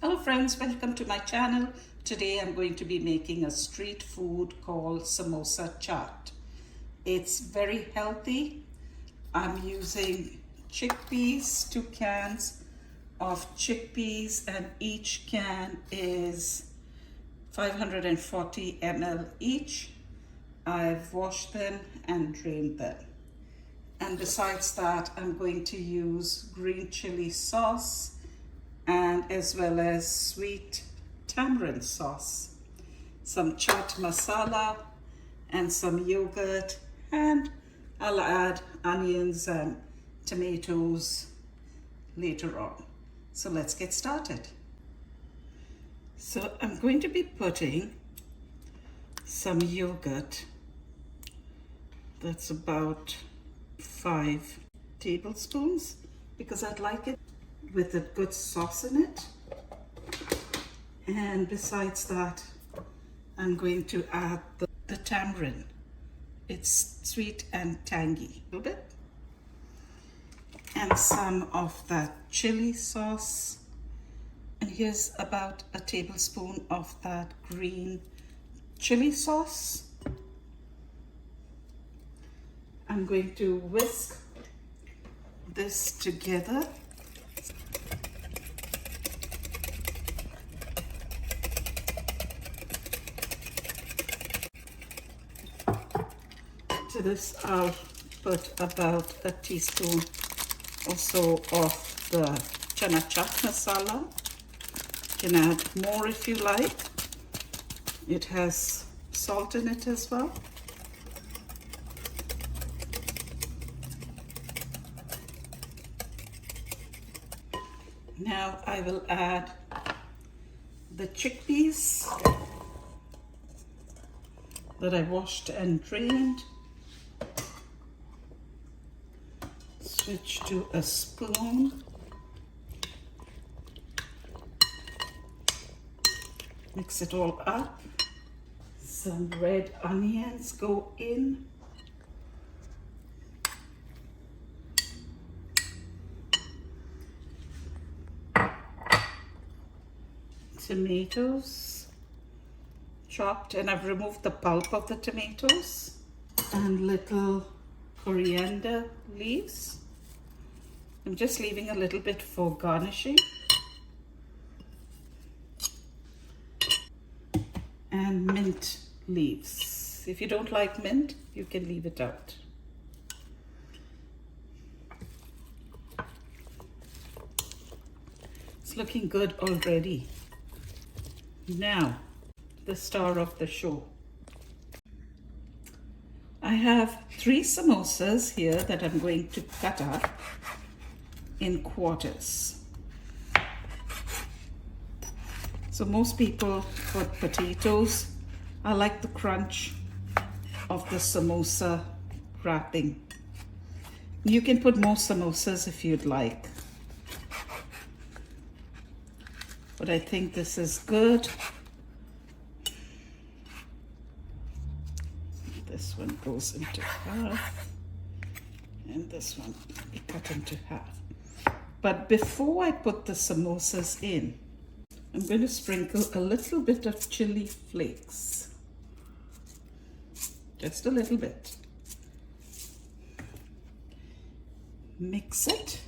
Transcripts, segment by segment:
Hello friends, welcome to my channel. Today I'm going to be making a street food called Samosa chaat. It's very healthy. I'm using chickpeas, 2 cans of chickpeas, and each can is 540 ml each. I've washed them and drained them. And besides that, I'm going to use green chili sauce and as well as sweet tamarind sauce, some chaat masala and some yogurt, and I'll add onions and tomatoes later on. So let's get started. So I'm going to be putting some yogurt. That's about 5 tablespoons because I'd like it with a good sauce in it. And besides that, I'm going to add the tamarind. It's sweet and tangy a little bit. And some of that chili sauce. And here's about a tablespoon of that green chili sauce. I'm going to whisk this together. To this, I'll put about a teaspoon or so of the chana chaat masala. You can add more if you like. It has salt in it as well. Now I will add the chickpeas that I washed and drained. Switch to a spoon. Mix it all up. Some red onions go in. Tomatoes chopped, and I've removed the pulp of the tomatoes, and little coriander leaves. I'm just leaving a little bit for garnishing. And mint leaves. If you don't like mint, you can leave it out. It's looking good already. Now, the star of the show. I have 3 samosas here that I'm going to cut up in quarters. So most people put potatoes. I like the crunch of the samosa wrapping. You can put more samosas if you'd like. But I think this is good. This one goes into half, and this one we cut into half. But before I put the samosas in, I'm going to sprinkle a little bit of chili flakes. Just a little bit. Mix it.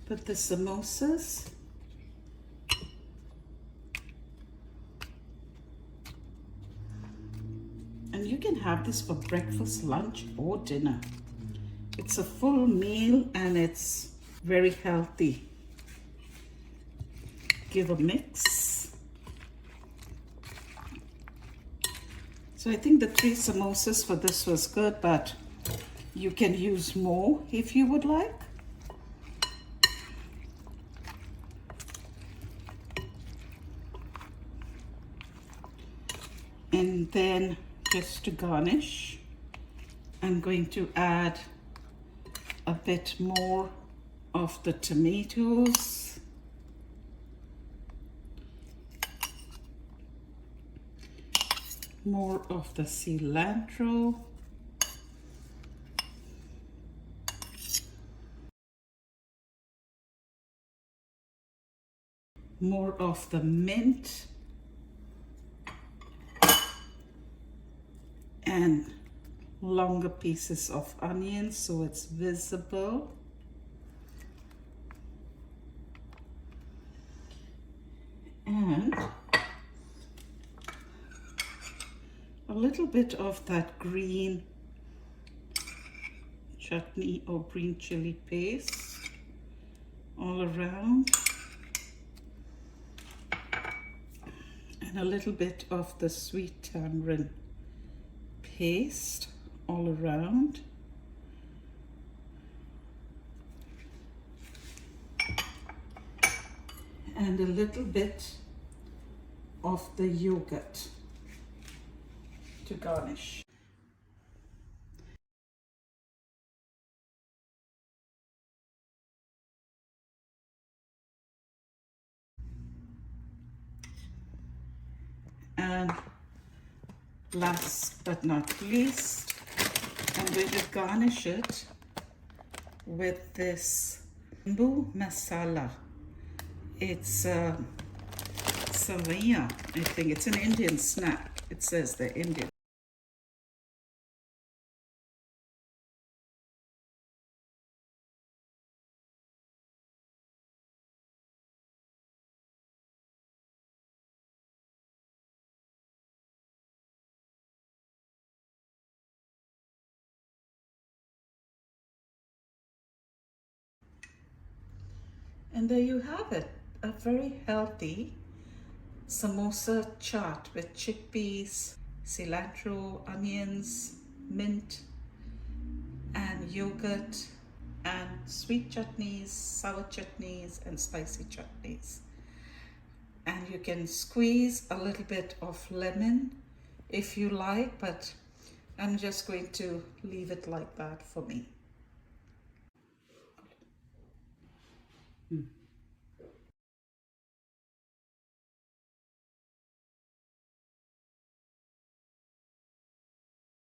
Put the samosas. And you can have this for breakfast, lunch, or dinner. It's a full meal and it's very healthy. Give a mix. So I think the 3 samosas for this was good, but you can use more if you would like. And then just to garnish, I'm going to add a bit more of the tomatoes, more of the cilantro, more of the mint and longer pieces of onion so it's visible. And a little bit of that green chutney or green chili paste all around. And a little bit of the sweet tamarind paste all around. And a little bit of the yogurt to garnish. And last but not least, I'm going to garnish it with this bamboo masala. It's savaya, I think. It's an Indian snack. It says they're Indian. And there you have it, a very healthy samosa chaat with chickpeas, cilantro, onions, mint, and yogurt, and sweet chutneys, sour chutneys, and spicy chutneys. And you can squeeze a little bit of lemon if you like, but I'm just going to leave it like that for me.